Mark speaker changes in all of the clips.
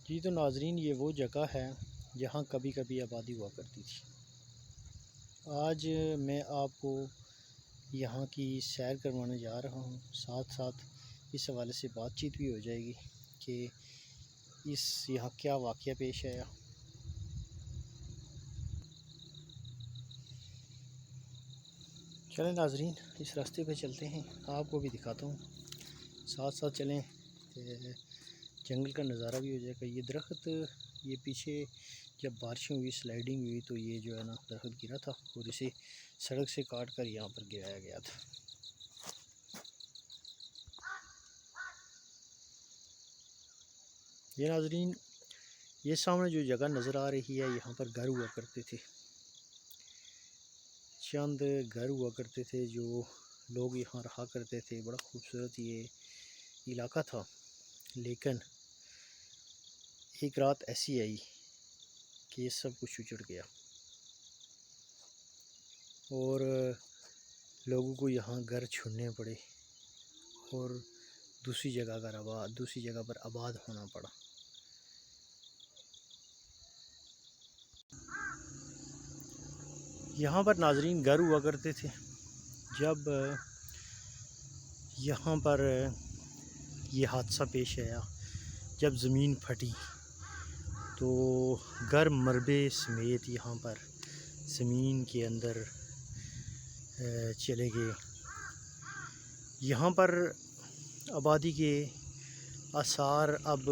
Speaker 1: जी तो नाजरीन, ये वो जगह है जहाँ कभी कभी आबादी हुआ करती थी। आज मैं आपको यहाँ की सैर करवाने जा रहा हूँ। साथ साथ इस हवाले से बातचीत भी हो जाएगी कि इस यहाँ क्या वाक़या पेश आया। चलें नाजरीन, इस रास्ते पे चलते हैं, आपको भी दिखाता हूँ। साथ साथ चलें, जंगल का नज़ारा भी हो जाएगा। ये दरख्त, ये पीछे जब बारिशें हुई, स्लाइडिंग हुई, तो ये जो है ना दरख्त गिरा था और इसे सड़क से काट कर यहाँ पर गिराया गया था। ये नाजरीन, ये सामने जो जगह नज़र आ रही है, यहाँ पर घर हुआ करते थे। चंद घर हुआ करते थे, जो लोग यहाँ रहा करते थे। बड़ा खूबसूरत ये इलाका था। लेकिन एक रात ऐसी आई कि ये सब कुछ उजड़ गया और लोगों को यहाँ घर छोड़ने पड़े और दूसरी जगह पर आबाद होना पड़ा। यहाँ पर नाजरीन घर हुआ करते थे। जब यहाँ पर ये हादसा पेश आया, जब ज़मीन फटी, तो घर मलबे समेत यहाँ पर ज़मीन के अंदर चले गए। यहाँ पर आबादी के आसार, अब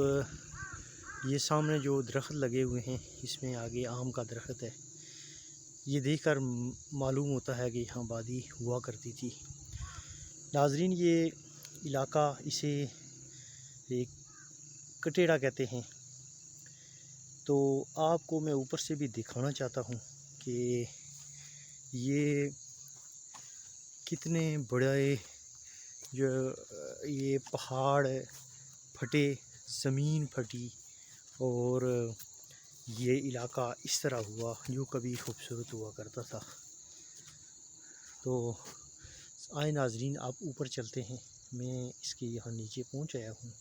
Speaker 1: ये सामने जो दरख्त लगे हुए हैं, इसमें आगे आम का दरख्त है। ये देखकर मालूम होता है कि यहाँ आबादी हुआ करती थी। नाजरीन, ये इलाका, इसे एक कटेड़ा कहते हैं। तो आपको मैं ऊपर से भी दिखाना चाहता हूँ कि ये कितने बड़े जो ये पहाड़ फटे, ज़मीन फटी और ये इलाका इस तरह हुआ जो कभी खूबसूरत हुआ करता था। तो आए नाजरीन, आप ऊपर चलते हैं। मैं इसके यहाँ नीचे पहुँच आया हूँ,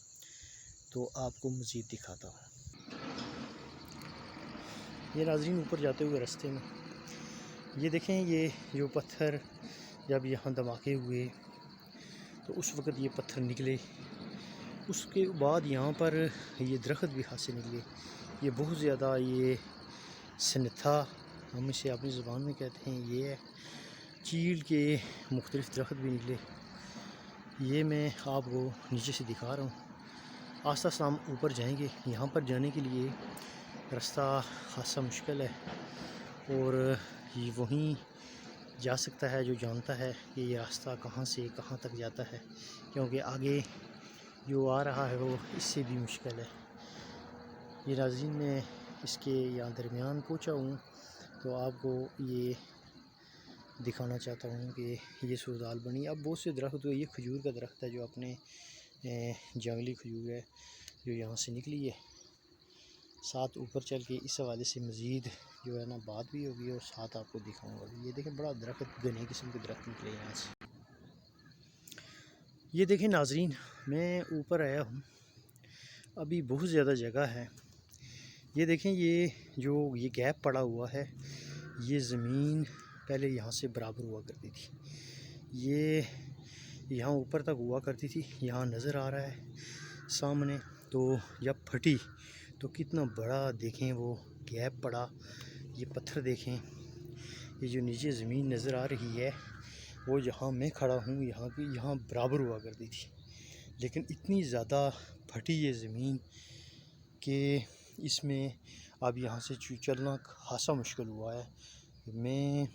Speaker 1: तो आपको मज़ीद दिखाता हूँ। ये नाजरीन, ऊपर जाते हुए रास्ते में ये देखें, ये जो पत्थर जब यहाँ धमाके हुए तो उस वक़्त ये पत्थर निकले। उसके बाद यहाँ पर ये दरख्त भी हाथ से निकले। ये बहुत ज़्यादा, ये सनथा हम इसे अपनी ज़ुबान में कहते हैं, ये है। चील के मुख्तलिफ़ दरख्त भी निकले। ये मैं आपको नीचे से दिखा रहा हूँ। आस्ता आस्ता हम ऊपर जाएंगे। यहाँ पर जाने के लिए रास्ता खासा मुश्किल है और ये वहीं जा सकता है जो जानता है कि ये रास्ता कहाँ से कहाँ तक जाता है, क्योंकि आगे जो आ रहा है वो इससे भी मुश्किल है। ये नाज़रीन, मैं इसके यहाँ दरमियान पहुँचा हूँ, तो आपको ये दिखाना चाहता हूँ कि ये सूरदाल बनी। अब बहुत से दरख्त, ये खजूर का दरख्त है जो अपने जंगली खजूर है जो यहाँ से निकली है। साथ ऊपर चल के इस हवाले से मज़ीद जो है ना बात भी होगी और साथ आपको दिखाऊंगा। ये देखें, बड़ा दरख्त, घने किस्म के दरख्त निकले यहाँ से। ये देखें नाजरीन, मैं ऊपर आया हूँ, अभी बहुत ज़्यादा जगह है। ये देखें, ये जो ये गैप पड़ा हुआ है, ये ज़मीन पहले यहाँ से बराबर हुआ करती थी। ये यहाँ ऊपर तक हुआ करती थी, यहाँ नज़र आ रहा है सामने। तो जब फटी तो कितना बड़ा देखें वो गैप पड़ा। ये पत्थर देखें, ये जो नीचे ज़मीन नज़र आ रही है वो जहाँ मैं खड़ा हूँ यहाँ की, यहाँ बराबर हुआ करती थी। लेकिन इतनी ज़्यादा फटी ये ज़मीन कि इसमें अब यहाँ से चलना खासा मुश्किल हुआ है। मैं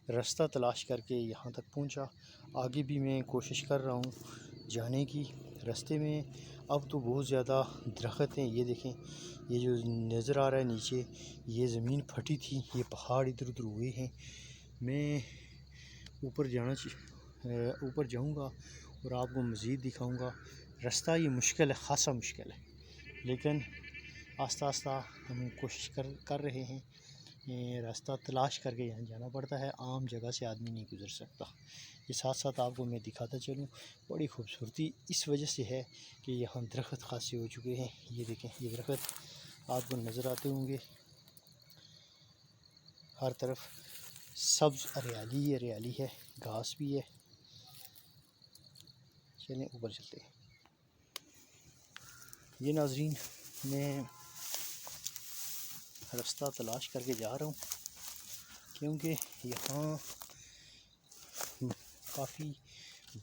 Speaker 1: रास्ता तलाश करके यहाँ तक पहुँचा। आगे भी मैं कोशिश कर रहा हूँ जाने की। रास्ते में अब तो बहुत ज़्यादा दरख्त हैं। ये देखें, ये जो नज़र आ रहा है नीचे, ये ज़मीन फटी थी, ये पहाड़ इधर उधर हुए हैं। मैं ऊपर जाऊँगा और आपको मज़ीद दिखाऊँगा। रास्ता ये मुश्किल है, ख़ासा मुश्किल है, लेकिन आस्ता आस्ता हम कोशिश कर रहे हैं। रास्ता तलाश करके यहाँ जाना पड़ता है, आम जगह से आदमी नहीं गुज़र सकता। ये साथ साथ आपको मैं दिखाता चलूँ, बड़ी खूबसूरती इस वजह से है कि यहाँ दरख्त खासे हो चुके हैं। ये देखें, ये दरख्त आपको नज़र आते होंगे, हर तरफ सब्ज़ हरियाली ही हरियाली है, घास भी है। चलें ऊपर चलते हैं। ये नाज़रीन, मैं रास्ता तलाश करके जा रहा हूँ क्योंकि यहाँ काफ़ी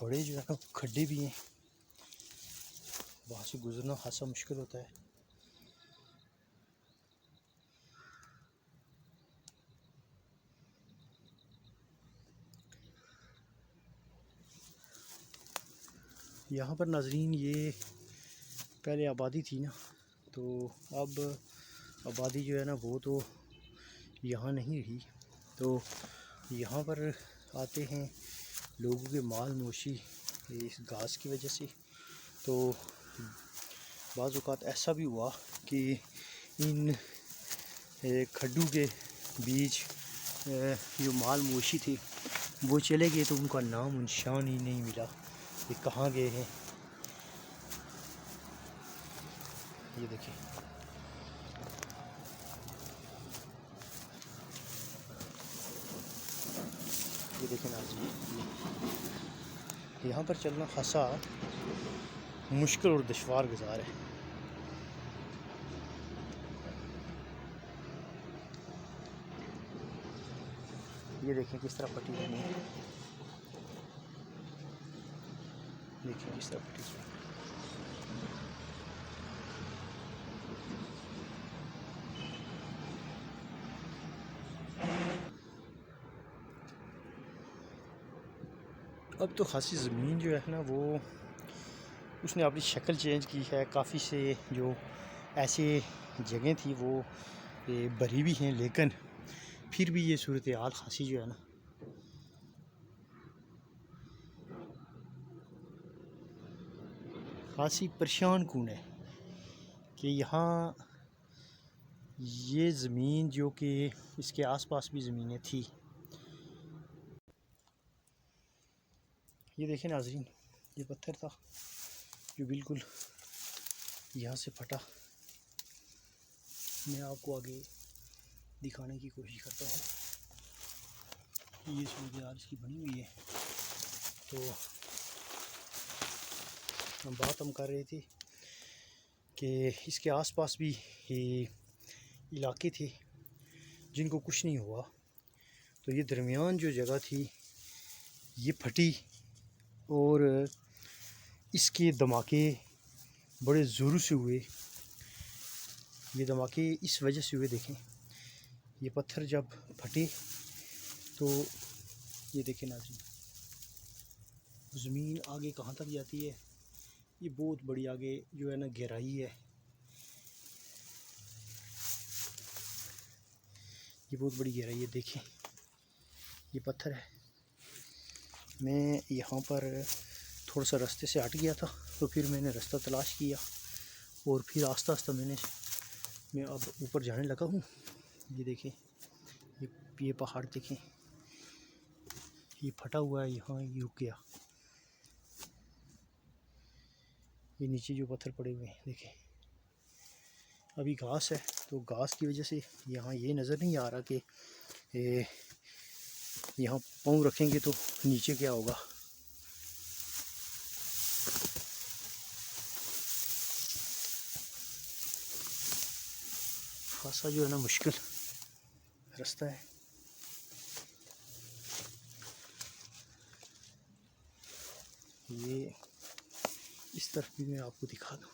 Speaker 1: बड़े जो है ना खड्डे भी हैं, वहाँ से गुज़रना खासा मुश्किल होता है। यहाँ पर नाज़रीन ये पहले आबादी थी ना, तो अब आबादी जो है ना वो तो यहाँ नहीं रही। तो यहाँ पर आते हैं लोगों के माल मोशी इस घास की वजह से। तो बाज़ औक़ात ऐसा भी हुआ कि इन खड्डों के बीच जो माल मोशी थे वो चले गए, तो उनका नाम निशान ही नहीं मिला, ये कहाँ गए हैं। ये देखिए, ये देखें नाज़रीन, यहाँ पर चलना खासा मुश्किल और दुश्वार गुज़ार है। ये देखें किस तरह पट्टी बनी है, देखिए किस तरह पट्टी बनी है। अब तो खासी ज़मीन जो है ना वो उसने अपनी शक्ल चेंज की है। काफ़ी से जो ऐसे जगह थी वो भरी भी हैं, लेकिन फिर भी ये सूरत हाल खासी जो है ना खासी परेशान कौन है कि यहाँ ये ज़मीन जो कि इसके आसपास भी ज़मीनें थी। ये देखें नाज़रीन, ये पत्थर था जो बिल्कुल यहाँ से फटा। मैं आपको आगे दिखाने की कोशिश करता हूँ। ये सूरत हाल इसकी बनी हुई है। तो बात हम कर रहे थे कि इसके आसपास भी इलाके थे जिनको कुछ नहीं हुआ, तो ये दरमियान जो जगह थी ये फटी और इसके धमाके बड़े ज़ोरों से हुए। ये धमाके इस वजह से हुए, देखें ये पत्थर जब फटे तो ये देखें नाज़रीन, ज़मीन आगे कहाँ तक जाती है, ये बहुत बड़ी आगे जो है ना गहराई है। ये बहुत बड़ी गहराई है, देखें ये पत्थर है। मैं यहाँ पर थोड़ा सा रास्ते से हट गया था, तो फिर मैंने रास्ता तलाश किया और फिर आस्ता आस्ता मैं अब ऊपर जाने लगा हूँ। ये देखें, ये पहाड़ देखें, ये फटा हुआ है, यहाँ ये रुक गया। ये नीचे जो पत्थर पड़े हुए हैं देखें, अभी घास है तो घास की वजह से यहाँ ये नज़र नहीं आ रहा कि यहाँ पाँव रखेंगे तो नीचे क्या होगा। खासा जो है ना मुश्किल रास्ता है। ये इस तरफ भी मैं आपको दिखा दूँ।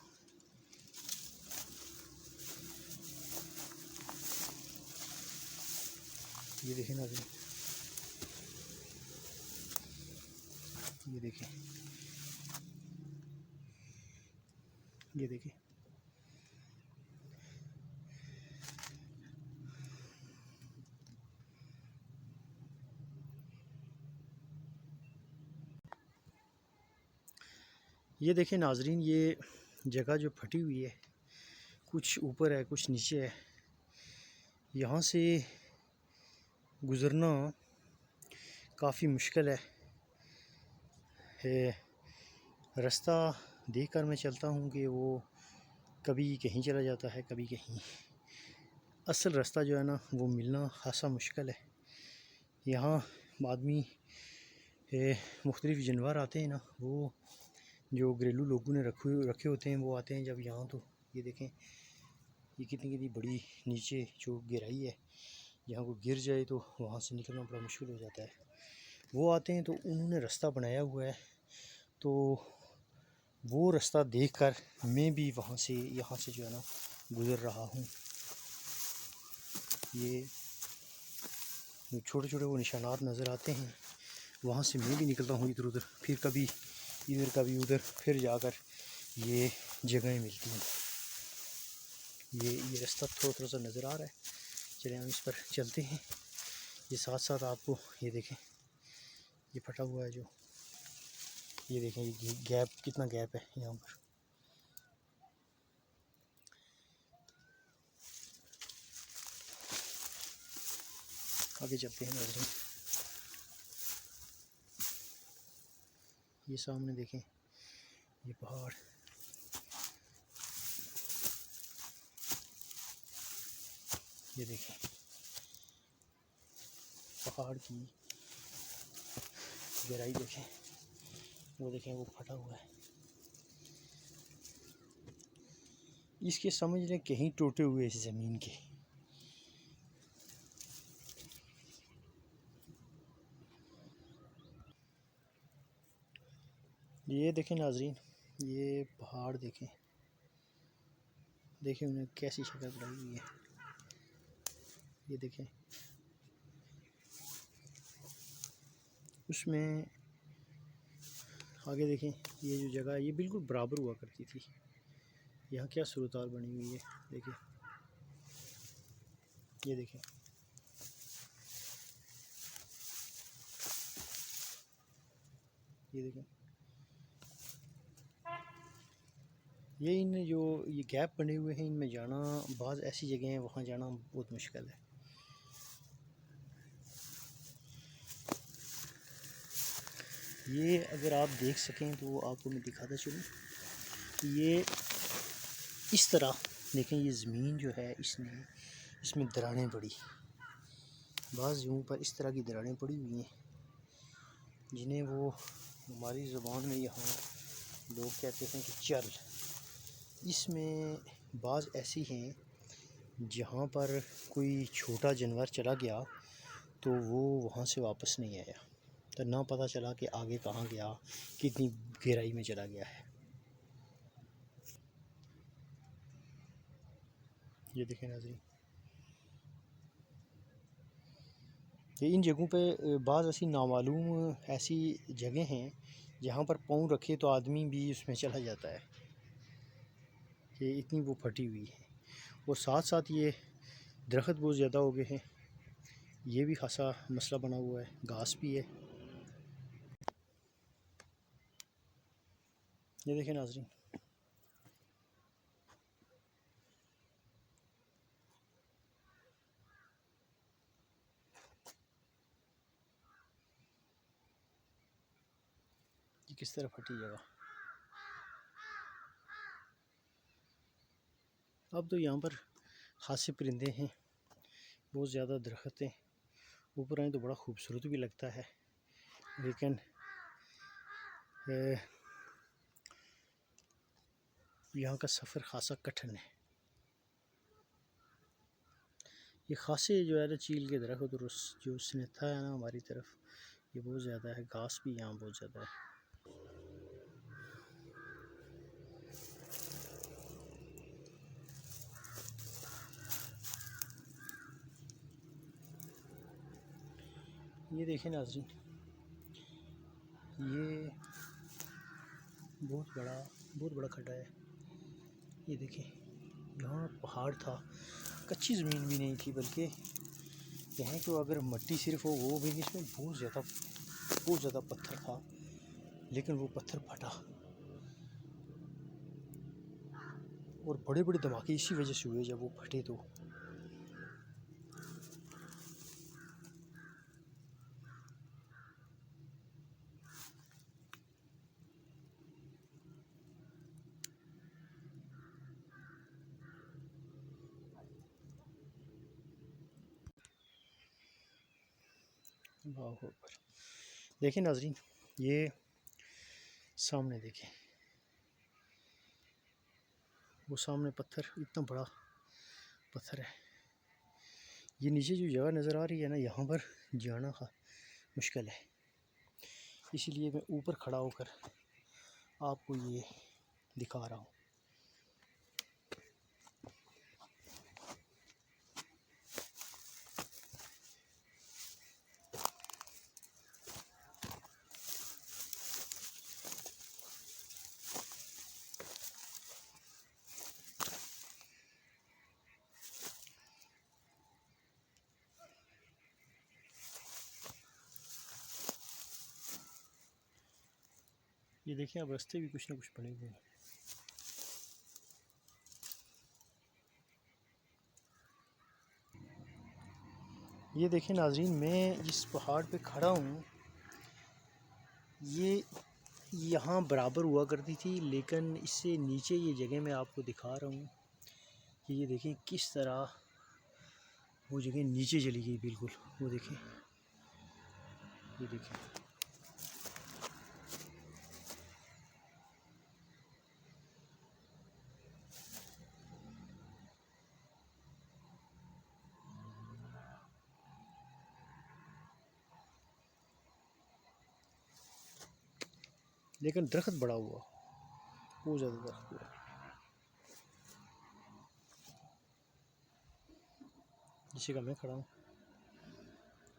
Speaker 1: ये देखें ना, ये देखें, ये देखें, ये देखें नाजरीन, ये जगह जो फटी हुई है कुछ ऊपर है कुछ नीचे है। यहाँ से गुज़रना काफ़ी मुश्किल है। रास्ता देख कर मैं चलता हूँ कि वो कभी कहीं चला जाता है, कभी कहीं। असल रास्ता जो है ना वो मिलना खासा मुश्किल है। यहाँ आदमी मुख्तलिफ़ जानवर आते हैं ना, वो जो घरेलू लोगों ने रखे होते हैं, वो आते हैं जब यहाँ। तो ये देखें, ये कितनी बड़ी नीचे जो गहराई है, यहाँ को गिर जाए तो वहाँ से निकलना बड़ा मुश्किल हो जाता है। वो आते हैं तो उन्होंने रास्ता बनाया हुआ है, तो वो रास्ता देखकर मैं भी वहाँ से यहाँ से जो है ना गुज़र रहा हूँ। ये छोटे छोटे वो निशानात नज़र आते हैं, वहाँ से मैं भी निकलता हूँ इधर उधर, फिर कभी इधर कभी उधर, फिर जाकर ये जगहें मिलती हैं। ये रास्ता थोड़ा सा नज़र आ रहा है, चलिए हम इस पर चलते हैं। ये साथ साथ आपको ये देखें, ये फटा हुआ है जो, ये देखें ये गैप, कितना गैप है यहाँ पर। आगे चलते हैं नजरें। ये सामने देखें, ये पहाड़, ये देखें पहाड़ की गहराई देखें, वो देखें वो फटा हुआ है। इसके समझ लें कहीं टूटे हुए इस ज़मीन के। ये देखें नाजरीन, ये पहाड़ देखें, देखें उन्हें कैसी शक्ल बनाई हुई है। ये देखें, उसमें आगे देखें, ये जो जगह है ये बिल्कुल बराबर हुआ करती थी। यहाँ क्या सूरत बनी हुई है, देखें, ये देखें। ये देखें, ये इन जो ये गैप बने हुए हैं, इनमें जाना, बाज़ ऐसी जगह हैं वहाँ जाना बहुत मुश्किल है। ये अगर आप देख सकें तो आपको मैं दिखाता चलूँ। ये इस तरह देखें, ये ज़मीन जो है इसमें दरारें पड़ी, बाज़ जगहों पर इस तरह की दरारें पड़ी हुई हैं, जिन्हें वो हमारी ज़ुबान में यहाँ लोग कहते हैं कि चल। इसमें बाज़ ऐसी हैं जहाँ पर कोई छोटा जानवर चला गया तो वो वहाँ से वापस नहीं आया, तो ना पता चला कि आगे कहाँ गया, कितनी गहराई में चला गया है। ये देखें नाज़रीन, ये इन जगहों पे बाज़ ऐसी नामालूम ऐसी जगह हैं जहाँ पर पाँव रखे तो आदमी भी उसमें चला जाता है, कि इतनी वो फटी हुई है। और साथ साथ ये दरख्त बहुत ज़्यादा हो गए हैं, ये भी खासा मसला बना हुआ है, घास भी है। ये देखें नाज़रीन, ये किस तरह फटी जगह। अब तो यहाँ पर खासे परिंदे हैं, बहुत ज़्यादा दरख्त हैं, ऊपर आए तो बड़ा खूबसूरत भी लगता है, लेकिन यहाँ का सफ़र खासा कठिन है। ये खासे जो है ना चील के दरख्त और जो स्नेथा है ना हमारी तरफ, ये बहुत ज़्यादा है, घास भी यहाँ बहुत ज़्यादा है। ये देखें नाज़रीन, ये बहुत बड़ा खड्डा है। ये देखें, यहाँ पहाड़ था, कच्ची ज़मीन भी नहीं थी, बल्कि यहाँ तो अगर मिट्टी सिर्फ हो वो भी, इसमें बहुत ज़्यादा पत्थर था, लेकिन वो पत्थर फटा और बड़े बड़े धमाके इसी वजह से हुए जब वो फटे। तो अल्लाहु अकबर। देखें नाजरीन, ये सामने देखें, वो सामने पत्थर, इतना बड़ा पत्थर है। ये नीचे जो जगह नज़र आ रही है ना, यहाँ पर जाना मुश्किल है, इसीलिए मैं ऊपर खड़ा होकर आपको ये दिखा रहा हूँ। ये देखें, अब रास्ते भी कुछ ना कुछ बने हुए हैं। ये देखें नाजरीन, मैं जिस पहाड़ पे खड़ा हूँ, ये यहाँ बराबर हुआ करती थी, लेकिन इससे नीचे ये जगह मैं आपको दिखा रहा हूँ कि ये देखें किस तरह वो जगह नीचे चली गई बिल्कुल। वो देखें, ये देखें, लेकिन दरख्त बड़ा हुआ, बहुत ज़्यादा दरख्त हुआ। जिस जगह मैं खड़ा हूँ,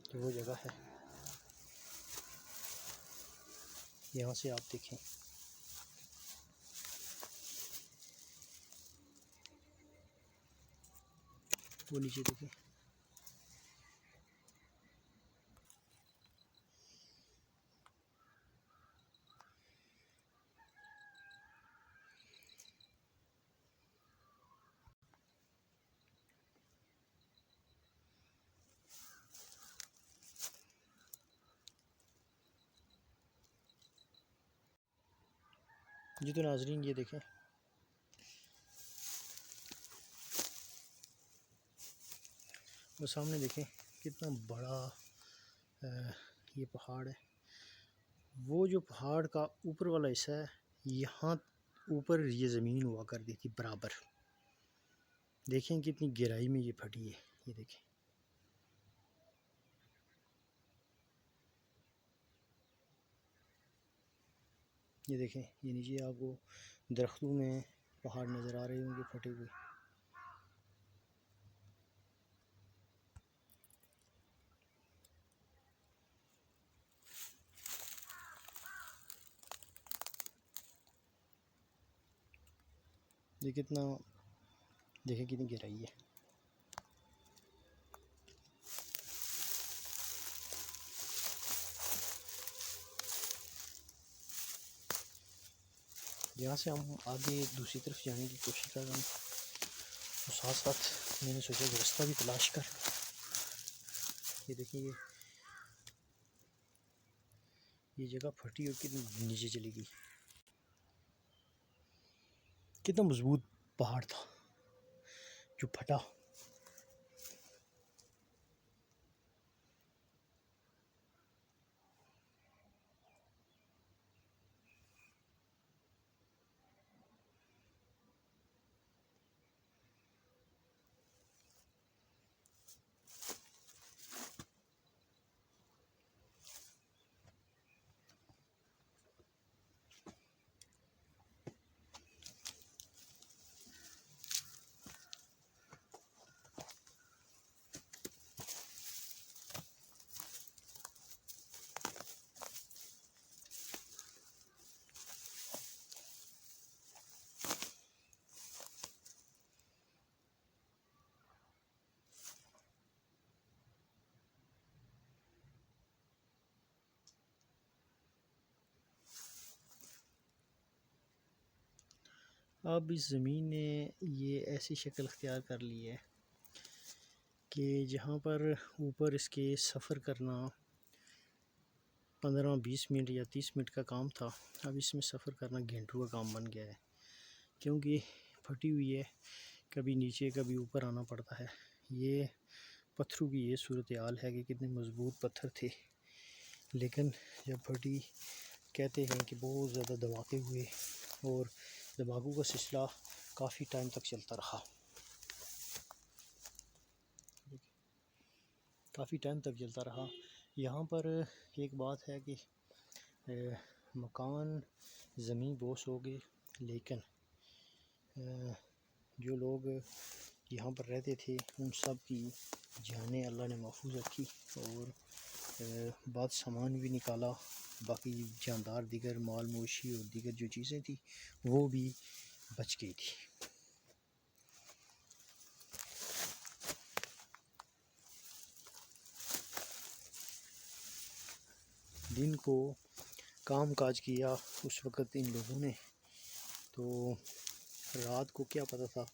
Speaker 1: तो वो जगह है, यहाँ से आप देखें, वो नीचे देखें। जी तो नाजरीन, ये देखें, वो सामने देखें कितना बड़ा ये पहाड़ है। वो जो पहाड़ का ऊपर वाला हिस्सा है, यहाँ ऊपर ये ज़मीन हुआ करती थी बराबर। देखें कितनी गहराई में ये फटी है, ये देखें। ये देखें, ये नीचे आपको दरख्तों में पहाड़ नज़र आ रहे होंगे फटे हुए। ये कितना, देखें कितनी गहराई है। यहाँ से हम आगे दूसरी तरफ जाने की कोशिश कर रहे हैं, तो साथ साथ मैंने सोचा कि रास्ता भी तलाश कर। ये देखिए, ये जगह फटी और कितनी नीचे चली गई। कितना मजबूत पहाड़ था जो फटा। अब इस ज़मीन ने ये ऐसी शक्ल अख्तियार कर ली है कि जहाँ पर ऊपर इसके सफ़र करना 15-20 मिनट या 30 मिनट का काम था, अब इसमें सफ़र करना घंटों का काम बन गया है, क्योंकि फटी हुई है, कभी नीचे कभी ऊपर आना पड़ता है। ये पत्थरों की ये सूरत हाल है कि कितने मज़बूत पत्थर थे, लेकिन जब भट्टी कहते हैं कि बहुत ज़्यादा धमाके हुए और धमाकों का सिलसिला काफ़ी टाइम तक चलता रहा, काफ़ी टाइम तक चलता रहा। यहाँ पर एक बात है कि मकान ज़मीन बोस हो गए, लेकिन जो लोग यहाँ पर रहते थे उन सब की जानें अल्लाह ने महफूज रखी और बाद सामान भी निकाला, बाकी जानदार दीगर माल मवेशी और दीगर जो चीज़ें थी वो भी बच गई थी। दिन को काम काज किया उस वक़्त इन लोगों ने, तो रात को क्या पता था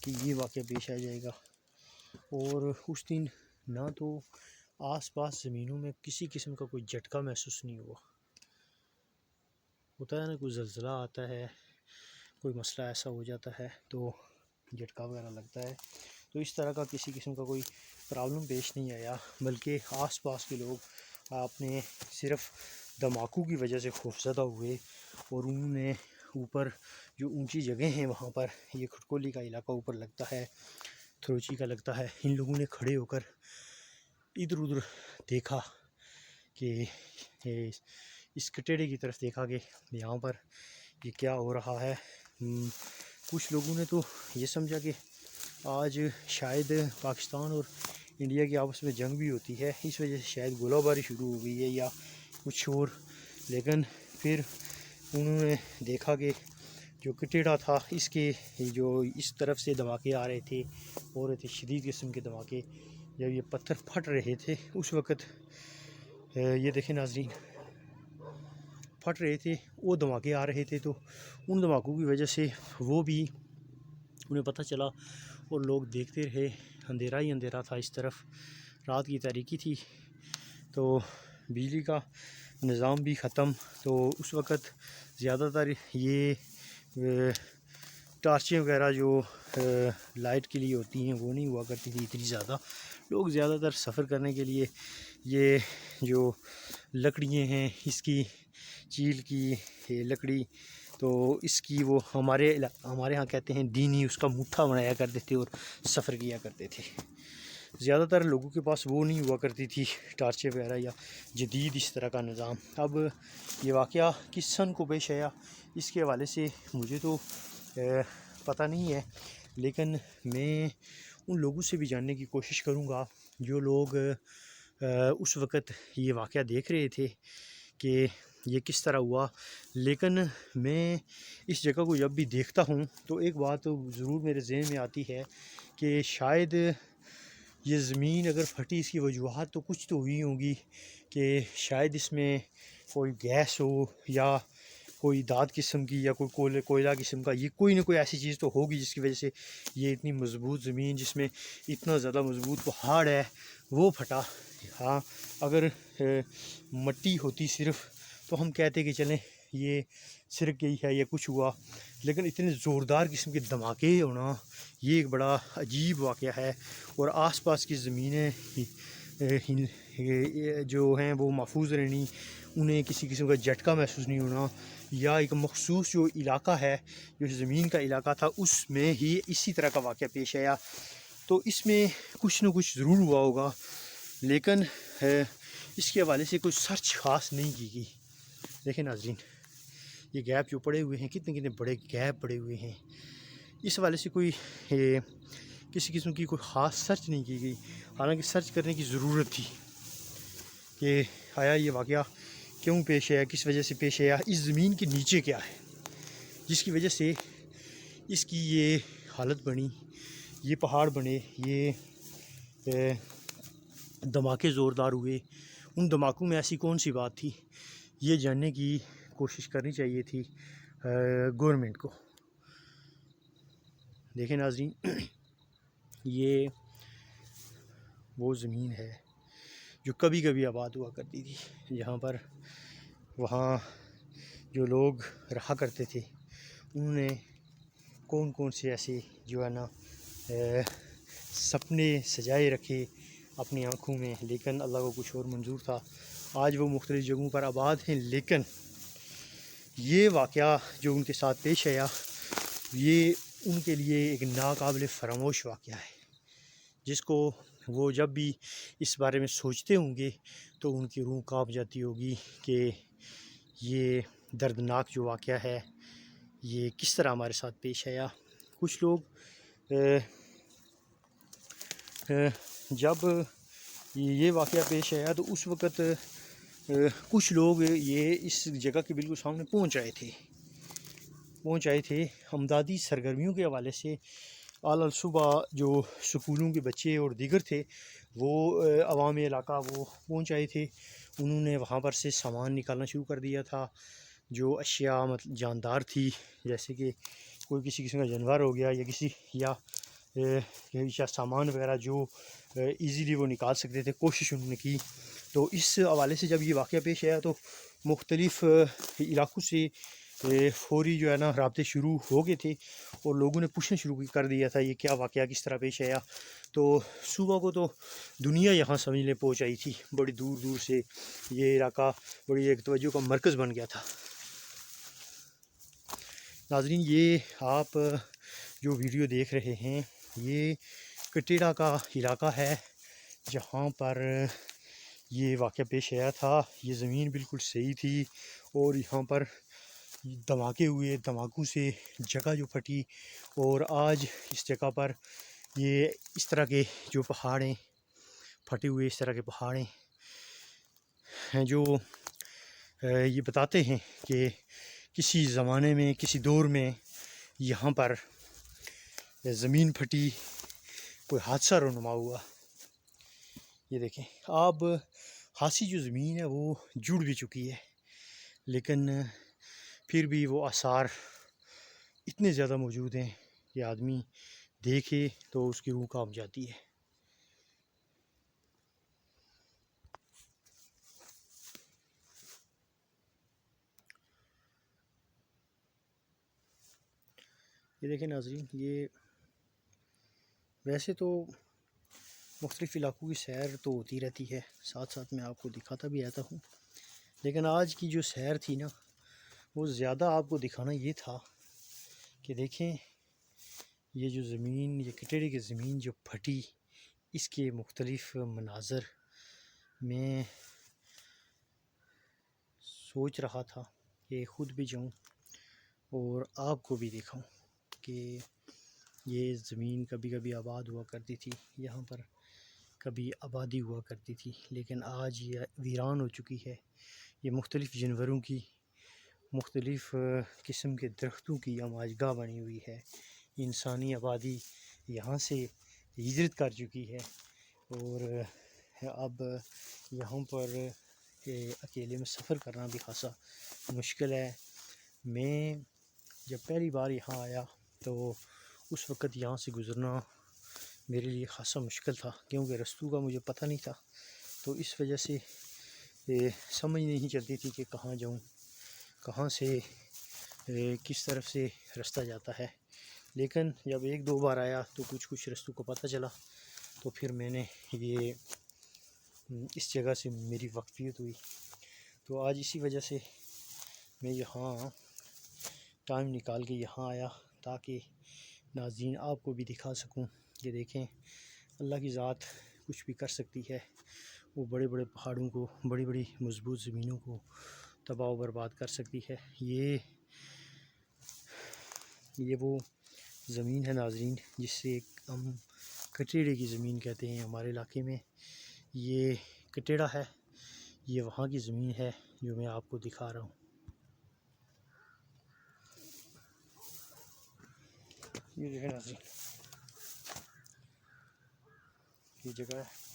Speaker 1: कि ये वाक़या पेश आ जाएगा। और उस दिन ना तो आसपास ज़मीनों में किसी किस्म का कोई झटका महसूस नहीं हुआ। होता है ना, कोई ज़लज़ला आता है, कोई मसला ऐसा हो जाता है तो झटका वगैरह लगता है, तो इस तरह का किसी किस्म का कोई प्रॉब्लम पेश नहीं आया, बल्कि आसपास के लोग आपने सिर्फ धमाकों की वजह से खौफज़दा हुए और उन्होंने ऊपर जो ऊंची जगह हैं वहाँ पर, ये खटकोली का इलाका ऊपर लगता है, थरोची का लगता है, इन लोगों ने खड़े होकर इधर उधर देखा कि इस कटेड़े की तरफ देखा कि यहाँ पर ये क्या हो रहा है। कुछ लोगों ने तो ये समझा कि आज शायद पाकिस्तान और इंडिया की आपस में जंग भी होती है, इस वजह से शायद गोलाबारी शुरू हो गई है या कुछ और। लेकिन फिर उन्होंने देखा कि जो कटेड़ा था इसके जो इस तरफ से धमाके आ रहे थे, हो रहे थे शदीद किस्म के धमाके, जब ये पत्थर फट रहे थे उस वक़्त ये देखें नाज़रीन, फट रहे थे, वो धमाके आ रहे थे, तो उन धमाकों की वजह से वो भी उन्हें पता चला और लोग देखते रहे। अंधेरा ही अंधेरा था इस तरफ, रात की तारीकी थी, तो बिजली का निज़ाम भी ख़त्म। तो उस वक़्त ज़्यादातर ये टार्चें वगैरह जो लाइट के लिए होती हैं वो नहीं हुआ करती थी इतनी ज़्यादा। लोग ज़्यादातर सफ़र करने के लिए ये जो लकड़ियाँ हैं, इसकी चील की लकड़ी, तो इसकी वो हमारे यहाँ कहते हैं दीनी, उसका मुट्ठा बनाया करते थे और सफ़र किया करते थे। ज़्यादातर लोगों के पास वो नहीं हुआ करती थी टार्चें वगैरह या जदीद इस तरह का निज़ाम। अब ये वाक़या किस सन को पेश आया इसके हवाले से मुझे तो पता नहीं है, लेकिन मैं उन लोगों से भी जानने की कोशिश करूँगा जो लोग उस वक़्त ये वाक़या देख रहे थे कि ये किस तरह हुआ। लेकिन मैं इस जगह को जब भी देखता हूँ तो एक बात ज़रूर मेरे ज़हन में आती है कि शायद ये ज़मीन अगर फटी, इसकी वजूहात तो कुछ तो हुई होंगी कि शायद इसमें कोई गैस हो या कोई दाद किस्म की या कोई कोयला किस्म का, ये कोई ना कोई ऐसी चीज़ तो होगी जिसकी वजह से ये इतनी मज़बूत ज़मीन, जिसमें इतना ज़्यादा मज़बूत पहाड़ है, वो फटा। हाँ, अगर मिट्टी होती सिर्फ तो हम कहते कि चलें ये सिरक गई है या कुछ हुआ, लेकिन इतने ज़ोरदार किस्म के धमाके होना ये एक बड़ा अजीब वाक़या है। और आसपास की ज़मीनें जो हैं वो महफूज रहनी, उन्हें किसी किस्म का झटका महसूस नहीं होना, या एक मखसूस जो इलाका है, जो ज़मीन का इलाका था, उसमें ही इसी तरह का वाक़या पेश आया। तो इसमें कुछ न कुछ ज़रूर हुआ होगा, लेकिन इसके हवाले से कोई सर्च ख़ास नहीं की गई। देखें नाज़रीन, ये गैप जो पड़े हुए हैं, कितने कितने बड़े गैप पड़े हुए हैं, इस हवाले से कोई किसी किस्म की कोई ख़ास सर्च नहीं की गई। हालांकि सर्च करने की ज़रूरत थी कि आया ये वाक़या क्यों पेश आया, किस वजह से पेश आया, इस ज़मीन के नीचे क्या है जिसकी वजह से इसकी ये हालत बनी, ये पहाड़ बने, ये धमाके ज़ोरदार हुए। उन धमाकों में ऐसी कौन सी बात थी, ये जानने की कोशिश करनी चाहिए थी गवर्नमेंट को। देखें नाज़रीन, ये वो ज़मीन है जो कभी कभी आबाद हुआ करती थी, जहाँ पर वहाँ जो लोग रहा करते थे उन्होंने कौन कौन से ऐसे जो है ना सपने सजाए रखे अपनी आँखों में, लेकिन अल्लाह को कुछ और मंजूर था। आज वो मुख्तलिफ़ जगहों पर आबाद हैं, लेकिन ये वाक़या जो उनके साथ पेश आया ये उनके लिए एक नाकाबिल फ़रामोश वाक़या है, जिसको वो जब भी इस बारे में सोचते होंगे तो उनकी रूह काँप जाती होगी कि ये दर्दनाक जो वाक़या है ये किस तरह हमारे साथ पेश आया। कुछ लोग जब ये वाक़या पेश आया तो उस वक़्त कुछ लोग ये इस जगह के बिल्कुल सामने पहुँच आए थे अमदादी सरगर्मियों के हवाले से। आल सुबह जो स्कूलों के बच्चे और दीगर थे वो अवाम इलाका वो पहुँच आए थे। उन्होंने वहाँ पर से सामान निकालना शुरू कर दिया था, जो अशिया मतलब जानदार थी, जैसे कि कोई किसी किस्म का जानवर हो गया या सामान वगैरह जो इजीली वो निकाल सकते थे, कोशिश उन्होंने की। तो इस हवाले से जब ये वाक़या पेश आया तो मुख्तलिफ़ इलाक़ों से फ़ौरी जो है ना राब्ते शुरू हो गए थे और लोगों ने पूछना शुरू कर दिया था ये क्या वाक़या किस तरह पेश आया। तो सुबह को तो दुनिया यहाँ समझने पहुँच आई थी, बड़ी दूर दूर से ये इलाका बड़ी एक तवज्जो का मरकज़ बन गया था। नाज़रीन, ये आप जो वीडियो देख रहे हैं ये कटेड़ा का इलाका है जहाँ पर ये वाक़या पेश आया था। ये ज़मीन बिल्कुल सही थी और यहाँ पर धमाके हुए, धमाकों से जगह जो फटी और आज इस जगह पर ये इस तरह के जो पहाड़ हैं, फटे हुए इस तरह के पहाड़ हैं जो ये बताते हैं कि किसी ज़माने में किसी दौर में यहाँ पर ज़मीन फटी, कोई हादसा रुनुमा हुआ। ये देखें, अब हासी जो ज़मीन है वो जुड़ भी चुकी है, लेकिन फिर भी वो आसार इतने ज़्यादा मौजूद हैं कि आदमी देखे तो उसकी रूह कांप जाती है। ये देखें नाज़रीन, ये वैसे तो मुख्तलिफ़ इलाक़ों की सैर तो होती रहती है, साथ साथ मैं आपको दिखाता भी रहता हूँ, लेकिन आज की जो सैर थी ना वो ज़्यादा आपको दिखाना ये था कि देखें ये जो ज़मीन, ये कटेड़े की ज़मीन जो फटी, इसके मुख्तलिफ़ मनाज़र मैं सोच रहा था कि ख़ुद भी जाऊँ और आपको भी दिखाऊं कि ये ज़मीन कभी कभी आबाद हुआ करती थी, यहाँ पर कभी आबादी हुआ करती थी, लेकिन आज ये वीरान हो चुकी है। ये मुख्तलिफ़ जानवरों की, मुख्तलिफ़ किस्म के दरख्तों की आमाजगाह बनी हुई है। इंसानी आबादी यहाँ से हिजरत कर चुकी है और अब यहाँ पर अकेले में सफ़र करना भी खासा मुश्किल है। मैं जब पहली बार यहाँ आया तो उस वक़्त यहाँ से गुज़रना मेरे लिए खासा मुश्किल था, क्योंकि रास्तों का मुझे पता नहीं था। तो इस वजह से समझ नहीं चलती थी कि कहाँ जाऊँ, कहाँ से किस तरफ से रास्ता जाता है। लेकिन जब एक दो बार आया तो कुछ रास्तों को पता चला, तो फिर मैंने ये इस जगह से मेरी वाक़फ़ियत हुई। तो आज इसी वजह से मैं यहाँ टाइम निकाल के यहाँ आया ताकि नाज़रीन आपको भी दिखा सकूं कि देखें अल्लाह की ज़ात कुछ भी कर सकती है। वो बड़े बड़े पहाड़ों को, बड़ी बड़ी मजबूत ज़मीनों को तबाह व बर्बाद कर सकती है। ये वो ज़मीन है नाज़रीन जिससे हम कटेड़े की ज़मीन कहते हैं हमारे इलाके में। ये कटेड़ा है, ये वहाँ की ज़मीन है जो मैं आपको दिखा रहा हूँ। ये जो है नाज़रीन, ये जगह है।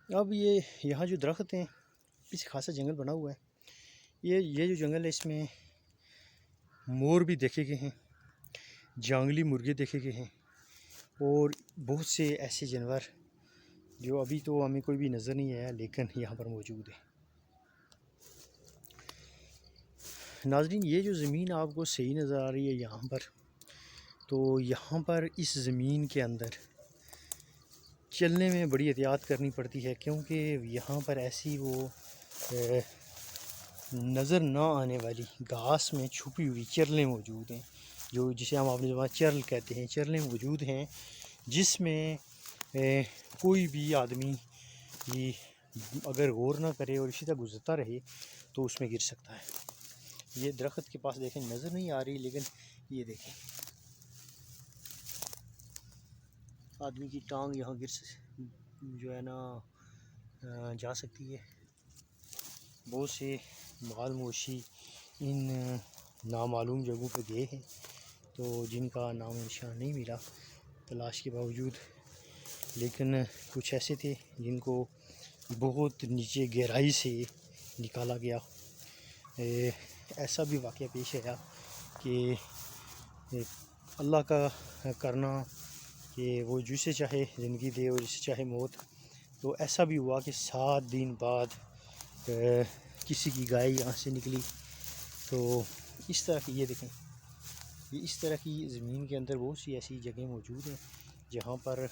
Speaker 1: अब ये यहाँ जो दरख्त हैं पीछे खासा जंगल बना हुआ है। ये जो जंगल है इसमें मोर भी देखे गए हैं, जंगली मुर्गे देखे गए हैं और बहुत से ऐसे जानवर जो अभी तो हमें कोई भी नज़र नहीं आया, लेकिन यहाँ पर मौजूद है। नाज़रीन, ये जो ज़मीन आपको सही नज़र आ रही है यहाँ पर, तो यहाँ पर इस ज़मीन के अंदर चलने में बड़ी एहतियात करनी पड़ती है, क्योंकि यहाँ पर ऐसी वो नज़र ना आने वाली घास में छुपी हुई चरलें मौजूद हैं, जो जिसे हम अपनी ज़बान चरल कहते हैं। चरलें मौजूद हैं जिसमें कोई भी आदमी ये अगर गौर ना करे और इसी तरह गुजरता रहे तो उसमें गिर सकता है। ये दरख्त के पास देखें, नज़र नहीं आ रही, लेकिन ये देखें आदमी की टांग यहाँ जो है ना जा सकती है। बहुत से माल मोशी इन नामालूम जगहों पर गए हैं, तो जिनका नाम निशान नहीं मिला तलाश के बावजूद, लेकिन कुछ ऐसे थे जिनको बहुत नीचे गहराई से निकाला गया। ऐसा भी वाक़या पेश आया कि अल्लाह का करना कि वो जिसे चाहे ज़िंदगी दे और जिसे चाहे मौत। तो ऐसा भी हुआ कि 7 दिन बाद किसी की गाय यहाँ से निकली। तो इस तरह की, ये देखें, ये इस तरह की ज़मीन के अंदर बहुत सी ऐसी जगह मौजूद हैं जहाँ पर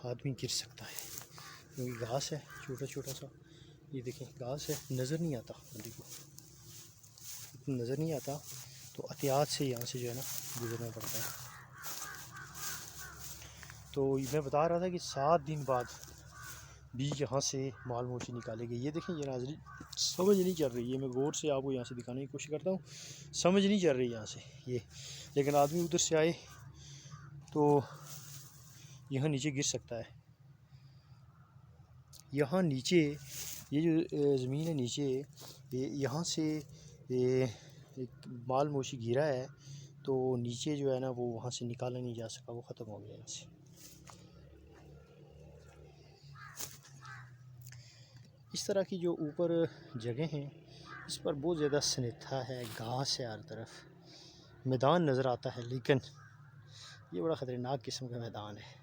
Speaker 1: आदमी गिर सकता है, क्योंकि घास है छोटा छोटा सा। ये देखें घास है, नज़र नहीं आता, बंदे को नज़र नहीं आता, तो एहतियात से यहाँ से जो है ना गुजरना पड़ता है। तो मैं बता रहा था कि 7 दिन बाद भी यहाँ से माल मोशी निकाले गए। ये देखें, ये नाज़रीन समझ नहीं चल रही है, मैं गौर से आपको यहाँ से दिखाने की कोशिश करता हूँ, समझ नहीं चल रही यहाँ से ये, लेकिन आदमी उधर से आए तो यहाँ नीचे गिर सकता है। यहाँ नीचे ये जो ज़मीन है नीचे, यहाँ से एक माल मोशी गिरा है, तो नीचे जो है ना वो वहाँ से निकाला नहीं जा सका, वो ख़त्म हो गया यहाँ से। इस तरह की जो ऊपर जगह हैं इस पर बहुत ज़्यादा सनेथा है, घास है, हर तरफ मैदान नज़र आता है, लेकिन ये बड़ा ख़तरनाक किस्म का मैदान है।